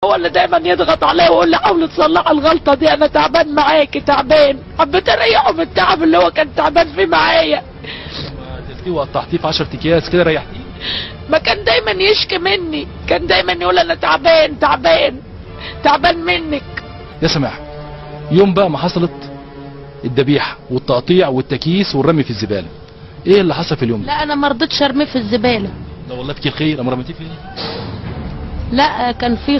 هو اللي دايما يضغط عليا ويقول لي حاولي تصلحي الغلطه دي، انا تعبان معاكي تعبان. حبيت اريحه من التعب اللي هو كان تعبان فيه معايا. قتلتيه وقطعتيه في 10 اكياس كده ريحتيه؟ ما كان دايما يشكي مني، كان دايما يقول انا تعبان تعبان منك. يا سماح، يوم بقى ما حصلت الذبيحه والتقطيع والتكييس والرمي في الزباله، ايه اللي حصل في اليوم ده؟ لا انا ما رضيتش ارميه في الزباله. لا والله فيك الخير، اما رميتيه فين؟ لا كان في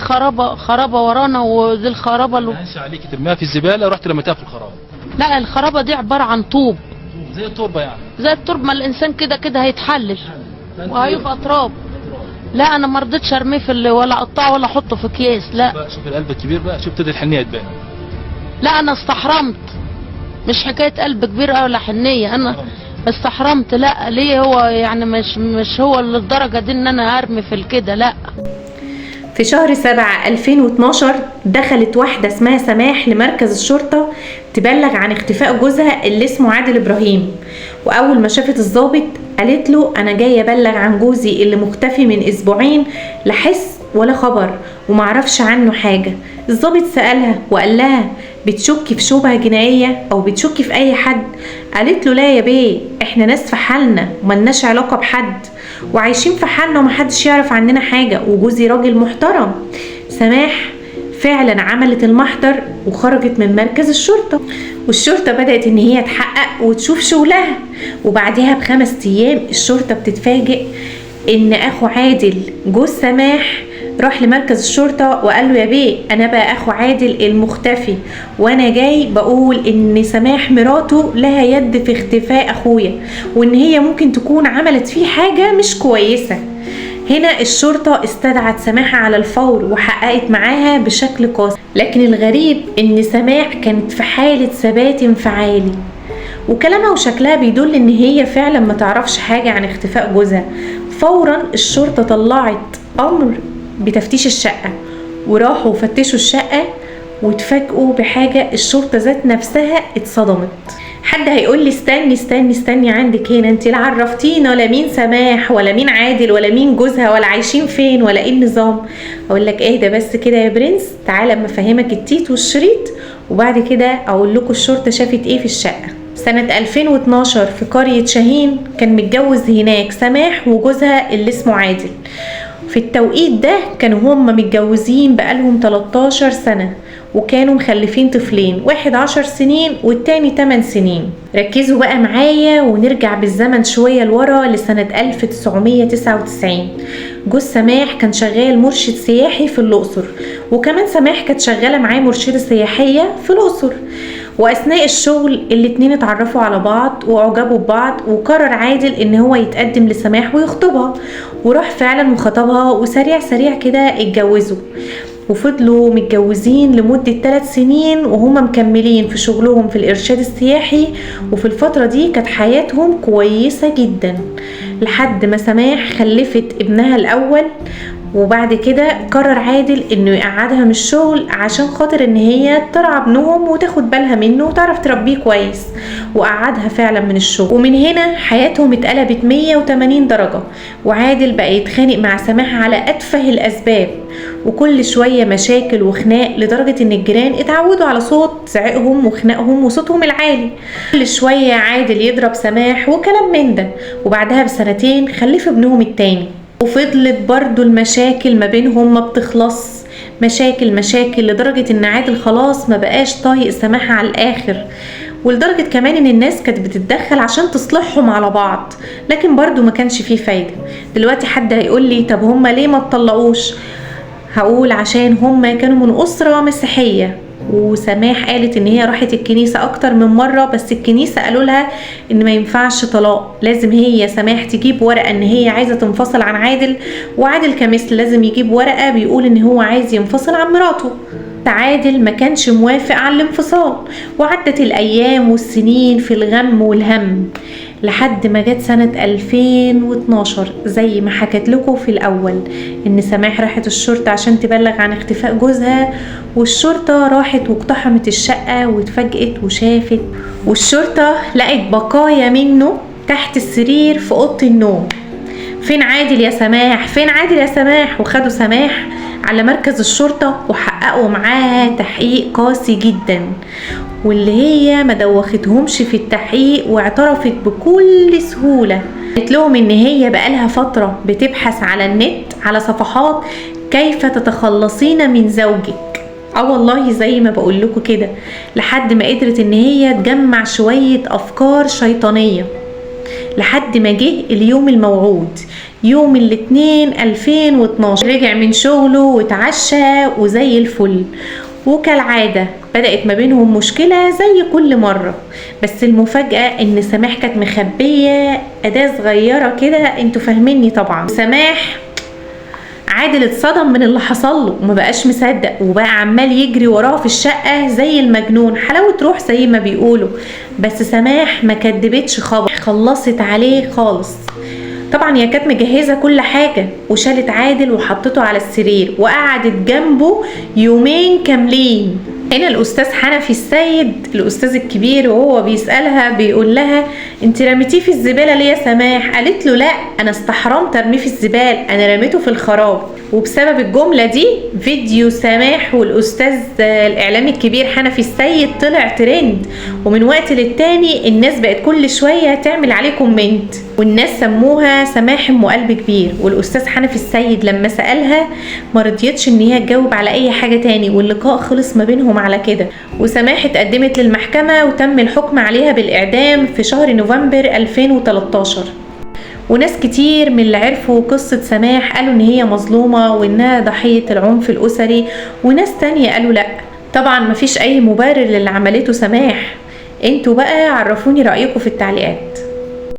خرابه ورانا، وذي الخرابه ما هانش عليكي ترميها في الزباله، رحت رميتها في الخرابه. لا الخرابه دي عباره عن طوب زي التربه يعني. زي التربه، ما الانسان كده هيتحلل وهيبقى تراب. لا انا ما رضيتش ارميه في ولا اقطعه ولا احطه في اكياس. لا بقى شوف القلب الكبير بقى، شوف ابتدت الحنيه تبان. لا انا استحرمت، مش حكايه قلب كبير ولا حنيه، انا استحرمت. لا ليه هو يعني مش هو للدرجه دي ان انا ارمي في الكده. لا. في شهر 7 2012 دخلت واحدة اسمها سماح لمركز الشرطة تبلغ عن اختفاء جوزها اللي اسمه عادل إبراهيم. وأول ما شافت الضابط قالت له أنا جاية أبلغ عن جوزي اللي مختفي من أسبوعين، لا حس ولا خبر ومعرفش عنه حاجة. الضابط سألها وقال لها بتشكي في شبهة جنائية أو بتشكي في أي حد؟ قالت له لا يا بيه، احنا ناس في حالنا وملناش علاقة بحد وعايشين في حالنا ومحدش يعرف عننا حاجة، وجوزي راجل محترم. سماح فعلا عملت المحضر وخرجت من مركز الشرطة، والشرطة بدأت ان هي تحقق وتشوف شغلها. وبعدها ب5 ايام الشرطة بتتفاجئ ان اخو عادل جوز سماح راح لمركز الشرطة وقال له يا بيه انا بقى اخو عادل المختفي، وانا جاي بقول ان سماح مراته لها يد في اختفاء اخويا، وان هي ممكن تكون عملت فيه حاجة مش كويسة. هنا الشرطة استدعت سماح على الفور وحققت معاها بشكل قاسي، لكن الغريب ان سماح كانت في حالة ثبات انفعالي، وكلامها وشكلها بيدل ان هي فعلا ما تعرفش حاجة عن اختفاء جوزها. فورا الشرطة طلعت امر بتفتيش الشقة، وراحوا فتشوا الشقة واتفاجئوا بحاجة الشرطة ذات نفسها اتصدمت. حد هيقول لي استني عندك هنا، انت لا عرفتينا ولا مين سماح ولا مين عادل ولا مين جوزها ولا عايشين فين ولا ايه النظام. اقول لك اهدى بس كده يا برنس، تعالى اما افهمك التيت والشريط وبعد كده اقول لكم الشرطة شافت ايه في الشقة. سنة 2012 في قرية شاهين كان متجوز هناك سماح وجوزها اللي اسمه عادل. في التوقيت ده كانوا هم متجوزين بقالهم 13 سنة، وكانوا مخلفين طفلين، واحد 10 سنين والتاني 8 سنين. ركزوا بقى معايا ونرجع بالزمن شوية لورا لسنة 1999. جوز سماح كان شغال مرشد سياحي في الأقصر، وكمان سماح كانت شغالة معاه مرشدة سياحية في الأقصر. واثناء الشغل الاتنين اتعرفوا على بعض واعجبوا ببعض، وقرر عادل ان هو يتقدم لسماح ويخطبها، وراح فعلا وخطبها، وسريع كده اتجوزوا، وفضلوا متجوزين لمدة 3 سنين وهم مكملين في شغلهم في الإرشاد السياحي. وفي الفترة دي كانت حياتهم كويسة جدا لحد ما سماح خلفت ابنها الأول. وبعد كده قرر عادل انه يقعدها من الشغل عشان خاطر ان هي ترعى ابنهم وتاخد بالها منه وتعرف تربيه كويس، وقعدها فعلا من الشغل. ومن هنا حياتهم اتقلبت 180 درجة، وعادل بقى يتخانق مع سماح على اتفه الاسباب، وكل شوية مشاكل وخناق لدرجة ان الجيران اتعودوا على صوت زعقهم وخناقهم وصوتهم العالي. كل شوية عادل يضرب سماح وكلام من ده. وبعدها ب2 خلف ابنهم التاني، وفضلت برضو المشاكل ما بينهم ما بتخلص، مشاكل لدرجة ان عادل خلاص ما بقاش طايق سماح على الاخر، ولدرجة كمان ان الناس كانت بتتدخل عشان تصلحهم على بعض، لكن برضو ما كانش فيه فايدة. دلوقتي حد هيقول لي طب هما ليه ما اتطلقوش؟ هقول عشان هما كانوا من أسرة مسيحية، وسماح قالت ان هي راحت الكنيسة اكتر من مرة، بس الكنيسة قالوا لها ان ما ينفعش طلاق، لازم هي سماح تجيب ورقة ان هي عايزة تنفصل عن عادل، وعادل كمثل لازم يجيب ورقة بيقول ان هو عايز ينفصل عن مراته. عادل ما كانش موافق على الانفصال، وعدت الايام والسنين في الغم والهم لحد ما جت سنة 2012 زي ما حكت لكم في الأول إن سماح راحت الشرطة عشان تبلغ عن اختفاء جوزها، والشرطة راحت واقتحمت الشقة واتفاجئت وشافت، والشرطة لقت بقايا منه تحت السرير في أوضة النوم. فين عادل يا سماح؟ فين عادل يا سماح؟ وخدوا سماح على مركز الشرطة وحققوا معاها تحقيق قاسي جدا، واللي هي ما دوختهمش في التحقيق واعترفت بكل سهولة. قالت لهم ان هي بقالها فترة بتبحث على النت على صفحات كيف تتخلصين من زوجك، والله زي ما بقول لكم كده، لحد ما قدرت ان هي تجمع شوية افكار شيطانية، لحد ما جه اليوم الموعود يوم الاثنين 2012. رجع من شغله واتعشى وزي الفل، وكالعادة بدأت ما بينهم مشكلة زي كل مرة. بس المفاجأة ان سماح كانت مخبية أداة صغيرة كده، انتوا فاهميني طبعا. سماح عادل اتصدم من اللي حصل له وما بقاش مصدق، وبقى عمال يجري وراه في الشقة زي المجنون، حلاوة روح زي ما بيقولوا. بس سماح ما كدبتش خبر، خلصت عليه خالص. طبعا هي كانت مجهزة كل حاجة، وشالت عادل وحطته على السرير وقعدت جنبه يومين كاملين. هنا الأستاذ حنفي السيد الأستاذ الكبير وهو بيسألها بيقول لها انت رميتيه في الزبالة ليه يا سماح؟ قالت له لا، انا استحرمت ارميه في الزبال، انا رميته في الخراب. وبسبب الجملة دي فيديو سماح والأستاذ الإعلامي الكبير حنفي السيد طلع ترند، ومن وقت للتاني الناس بقت كل شوية تعمل عليه كومنت، والناس سموها سماح ام قلب كبير. والأستاذ حنفي السيد لما سألها ما رضيتش ان هي تجاوب على اي حاجة تاني، واللقاء خلص ما بينهم على كده. وسماح اتقدمت للمحكمة وتم الحكم عليها بالإعدام في شهر نوفمبر 2013. وناس كتير من اللي عرفوا قصة سماح قالوا ان هي مظلومة وانها ضحية العنف الأسري، وناس تانية قالوا لا. طبعا مفيش اي مبرر للي عملته سماح. انتوا بقى عرفوني رأيكم في التعليقات.